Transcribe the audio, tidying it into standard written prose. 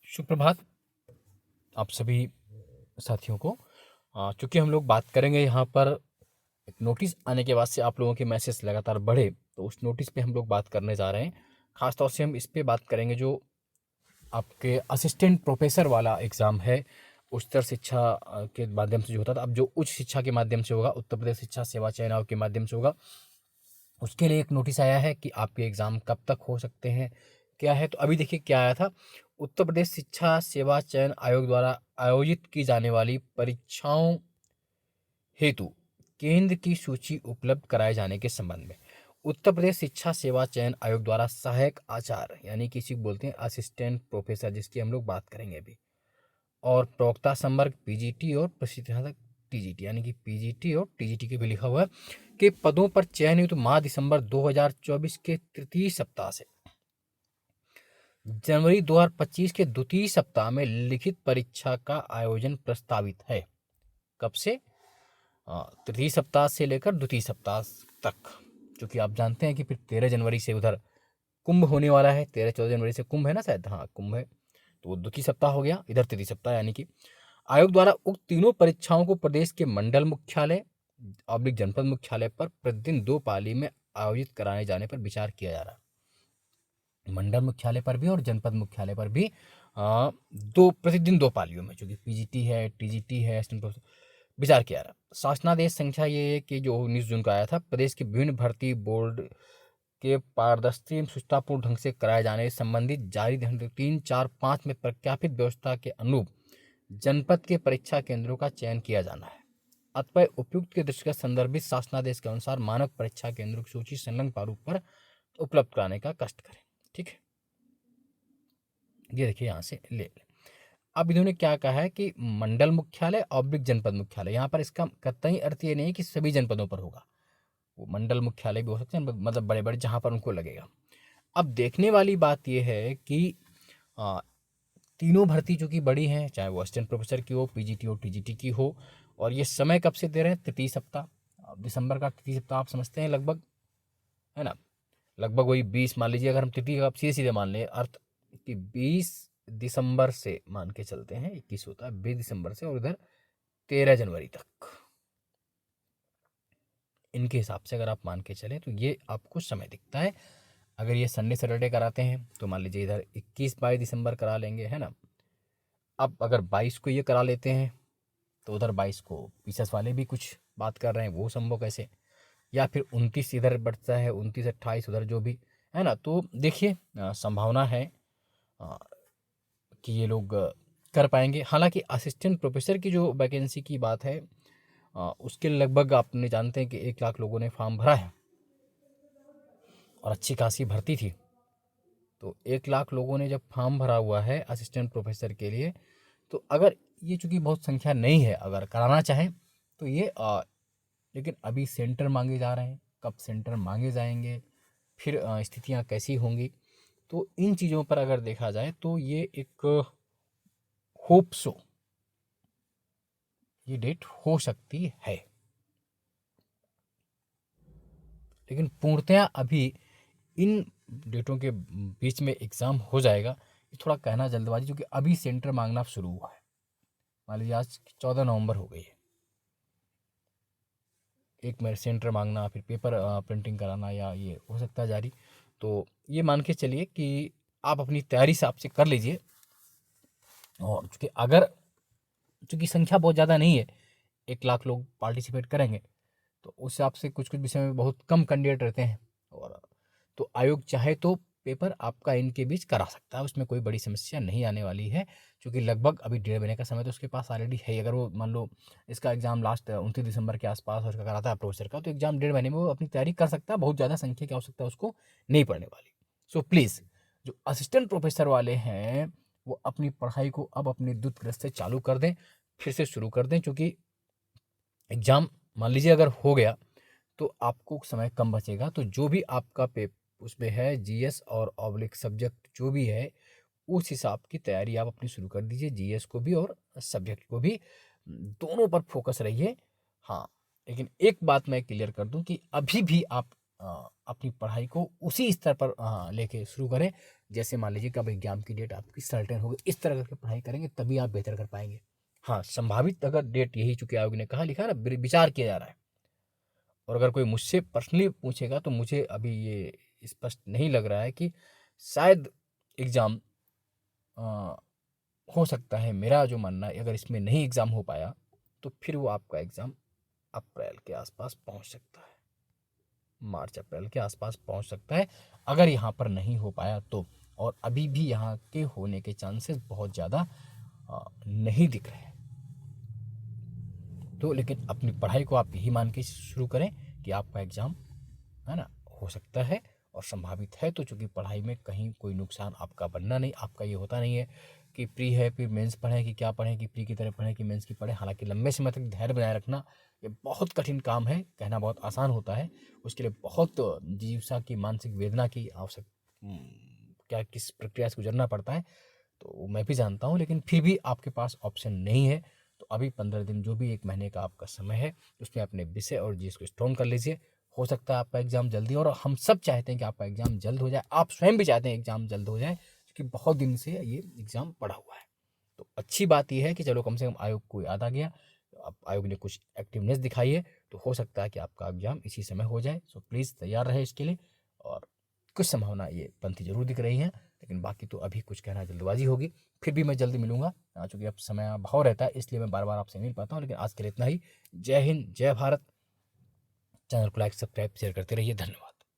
सुप्रभात आप सभी साथियों को। चूँकि हम लोग बात करेंगे यहाँ पर एक नोटिस आने के बाद से आप लोगों के मैसेज लगातार बढ़े, तो उस नोटिस पे हम लोग बात करने जा रहे हैं। ख़ास तौर से हम इस पे बात करेंगे जो आपके असिस्टेंट प्रोफेसर वाला एग्ज़ाम है, उच्चतर शिक्षा के माध्यम से जो होता था, अब जो उच्च शिक्षा के माध्यम से होगा, उत्तर प्रदेश शिक्षा सेवा चयन आयोग के माध्यम से होगा। उसके लिए एक नोटिस आया है कि आपके एग्ज़ाम कब तक हो सकते हैं, क्या है। तो अभी देखिए क्या आया था, उत्तर प्रदेश शिक्षा सेवा चयन आयोग द्वारा आयोजित की जाने वाली परीक्षाओं हेतु केंद्र की सूची उपलब्ध कराए जाने के संबंध में उत्तर प्रदेश शिक्षा सेवा चयन आयोग द्वारा सहायक आचार्य यानी किसी को बोलते हैं असिस्टेंट प्रोफेसर, जिसकी हम लोग बात करेंगे अभी, और प्रवक्ता संवर्ग पीजीटी और प्रशिक्षक टीजीटी यानी कि पीजीटी और टीजीटी के भी लिखा हुआ है कि पदों पर चयन हेतु माह दिसंबर 2024 के तृतीय सप्ताह से जनवरी 2025 के द्वितीय सप्ताह में लिखित परीक्षा का आयोजन प्रस्तावित है। कब से? तृतीय सप्ताह से लेकर द्वितीय सप्ताह तक, क्योंकि आप जानते हैं कि फिर 13 जनवरी से उधर कुंभ होने वाला है। 13-14 जनवरी से कुंभ है ना, शायद, हाँ कुंभ है, तो वो द्वितीय सप्ताह हो गया, इधर तृतीय सप्ताह। यानी कि आयोग द्वारा उक्त तीनों परीक्षाओं को प्रदेश के मंडल मुख्यालय ऑब्लिक जनपद मुख्यालय पर प्रतिदिन 2 पाली में आयोजित कराए जाने पर विचार किया जा रहा है। मंडल मुख्यालय पर भी और जनपद मुख्यालय पर भी प्रतिदिन 2 पालियों में, जो कि पीजीटी है, टीजीटी है, विचार किया रहा। शासनादेश संख्या ये है कि जो 19 जून का आया था, प्रदेश के विभिन्न भर्ती बोर्ड के पारदर्शी एवं सुचारूपूर्ण ढंग से कराए जाने संबंधित जारी 3-4-5 में प्रख्यापित व्यवस्था के अनुरूप जनपद के परीक्षा केंद्रों का चयन किया जाना है। अतः उपयुक्त के दृष्टिगत संदर्भित शासनादेश के अनुसार मानक परीक्षा केंद्रों की सूची संलग्न प्रारूप पर उपलब्ध कराने का कष्ट करें। ठीक है, ये देखिए यहाँ से ले। अब इन्होंने क्या कहा है कि मंडल मुख्यालय ऑब्लिक जनपद मुख्यालय, यहाँ पर इसका कतई अर्थ ये नहीं है कि सभी जनपदों पर होगा, वो मंडल मुख्यालय भी हो सकते हैं, मतलब बड़े बड़े जहाँ पर उनको लगेगा। अब देखने वाली बात यह है कि तीनों भर्ती जो कि बड़ी हैं, चाहे वो असिस्टेंट प्रोफेसर की हो, पीजीटी हो, टीजीटी की हो, और ये समय कब से दे रहे हैं? तृतीय सप्ताह। अब दिसंबर का तृतीय सप्ताह आप समझते हैं लगभग, है ना, लगभग वही 20, मान लीजिए अगर हम तृतीय आप सीधे सीधे मान लें अर्थ कि 20 दिसंबर से मान के चलते हैं, 21 होता है, 20 दिसंबर से और इधर 13 जनवरी तक, इनके हिसाब से अगर आप मान के चलें तो ये आपको समय दिखता है। अगर ये संडे सैटरडे कराते हैं तो मान लीजिए इधर 21-22 दिसंबर करा लेंगे, है ना। अब अगर 22 को ये करा लेते हैं तो उधर 22 को पीसेस वाले भी कुछ बात कर रहे हैं, वो संभव कैसे, या फिर 29 इधर बढ़ता है, 29-28 उधर जो भी है ना। तो देखिए संभावना है कि ये लोग कर पाएंगे। हालांकि असिस्टेंट प्रोफेसर की जो वैकेंसी की बात है उसके लगभग आपने जानते हैं कि 1 लाख लोगों ने फॉर्म भरा है और अच्छी खासी भर्ती थी। तो 1 लाख लोगों ने जब फॉर्म भरा हुआ है असिस्टेंट प्रोफेसर के लिए, तो अगर ये चूँकि बहुत संख्या नहीं है, अगर कराना चाहें तो ये लेकिन अभी सेंटर मांगे जा रहे हैं, कब सेंटर मांगे जाएंगे, फिर स्थितियाँ कैसी होंगी, तो इन चीज़ों पर अगर देखा जाए तो ये एक होप सो ये डेट हो सकती है, लेकिन पूर्णतया अभी इन डेटों के बीच में एग्ज़ाम हो जाएगा ये थोड़ा कहना जल्दबाजी, क्योंकि अभी सेंटर मांगना शुरू हुआ है। मान लीजिए आज 14 नवंबर हो गई है, एक मेरे सेंटर मांगना, फिर पेपर प्रिंटिंग कराना, या ये हो सकता है जारी। तो ये मान के चलिए कि आप अपनी तैयारी हिसाब से कर लीजिए, और चूँकि अगर चूँकि संख्या बहुत ज़्यादा नहीं है, 1 लाख लोग पार्टिसिपेट करेंगे, तो उस हिसाब से कुछ कुछ विषय में बहुत कम कैंडिडेट रहते हैं, और तो आयोग चाहे तो पेपर आपका इनके बीच करा सकता है, उसमें कोई बड़ी समस्या नहीं आने वाली है, क्योंकि लगभग अभी 1.5 महीने का समय तो उसके पास ऑलरेडी है। अगर वो मान लो इसका एग्ज़ाम लास्ट 29 दिसंबर के आसपास उसका कराता है प्रोफेसर का, तो एग्ज़ाम 1.5 महीने में वो अपनी तैयारी कर सकता है, बहुत ज़्यादा संख्या की आवश्यकता उसको नहीं पड़ने वाली। सो प्लीज़ जो असिस्टेंट प्रोफेसर वाले हैं वो अपनी पढ़ाई को अब अपनी द्रुत गति से चालू कर दें, फिर से शुरू कर दें, क्योंकि एग्ज़ाम मान लीजिए अगर हो गया तो आपको समय कम बचेगा। तो जो भी आपका उसमें है जीएस और ऑब्लिक सब्जेक्ट जो भी है, उस हिसाब की तैयारी आप अपनी शुरू कर दीजिए, जीएस को भी और सब्जेक्ट को भी, दोनों पर फोकस रहिए। हाँ, लेकिन एक बात मैं क्लियर कर दूं कि अभी भी आप अपनी पढ़ाई को उसी स्तर पर लेके शुरू करें। जैसे मान लीजिए कि अब एग्जाम की डेट आपकी सर्टेन हो गई, इस तरह करके पढ़ाई करेंगे तभी आप बेहतर कर पाएंगे। हाँ, संभावित अगर डेट यही, चूंकि आयोग ने कहा लिखा है ना, विचार किया जा रहा है। और अगर कोई मुझसे पर्सनली पूछेगा तो मुझे अभी ये स्पष्ट नहीं लग रहा है कि शायद एग्ज़ाम हो सकता है। मेरा जो मानना है, अगर इसमें नहीं एग्ज़ाम हो पाया तो फिर वो आपका एग्ज़ाम अप्रैल के आसपास पहुंच सकता है, मार्च अप्रैल के आसपास पहुंच सकता है, अगर यहाँ पर नहीं हो पाया तो। और अभी भी यहाँ के होने के चांसेस बहुत ज़्यादा नहीं दिख रहे हैं। तो लेकिन अपनी पढ़ाई को आप यही मान के शुरू करें कि आपका एग्ज़ाम, है ना, हो सकता है और संभावित है। तो चूंकि पढ़ाई में कहीं कोई नुकसान आपका बनना नहीं, आपका ये होता नहीं है कि प्री है फिर मेंस पढ़ें कि क्या पढ़ें, कि प्री की तरह पढ़ें कि मेंस की पढ़ें। हालांकि लंबे समय तक धैर्य बनाए रखना ये बहुत कठिन काम है, कहना बहुत आसान होता है, उसके लिए बहुत जिज्ञासा की, मानसिक वेदना की आवश्यक क्या किस प्रक्रिया से गुजरना पड़ता है तो मैं भी जानता हूँ। लेकिन फिर भी आपके पास ऑप्शन नहीं है तो अभी 15 दिन, जो भी 1 महीने का आपका समय है, उसमें अपने विषय और चीज़ को स्ट्रॉन्ग कर लीजिए। हो सकता है आपका एग्ज़ाम जल्दी, और हम सब चाहते हैं कि आपका एग्ज़ाम जल्द हो जाए, आप स्वयं भी चाहते हैं एग्ज़ाम जल्द हो जाए, क्योंकि बहुत दिन से ये एग्ज़ाम पड़ा हुआ है। तो अच्छी बात यह है कि चलो कम से कम आयोग को याद आ गया, अब आयोग ने कुछ एक्टिवनेस दिखाई है, तो हो सकता है कि आपका एग्ज़ाम इसी समय हो जाए। सो प्लीज़ तैयार रहे इसके लिए। और कुछ संभावना ये बनती जरूर दिख रही है, लेकिन बाकी तो अभी कुछ कहना जल्दबाजी होगी। फिर भी मैं जल्दी मिलूंगा, चूँकि अब समय अभाव रहता है इसलिए मैं बार बार आपसे मिल पाता हूँ। लेकिन आज के लिए इतना ही। जय हिंद, जय भारत। चैनल को लाइक, सब्सक्राइब, शेयर करते रहिए। धन्यवाद।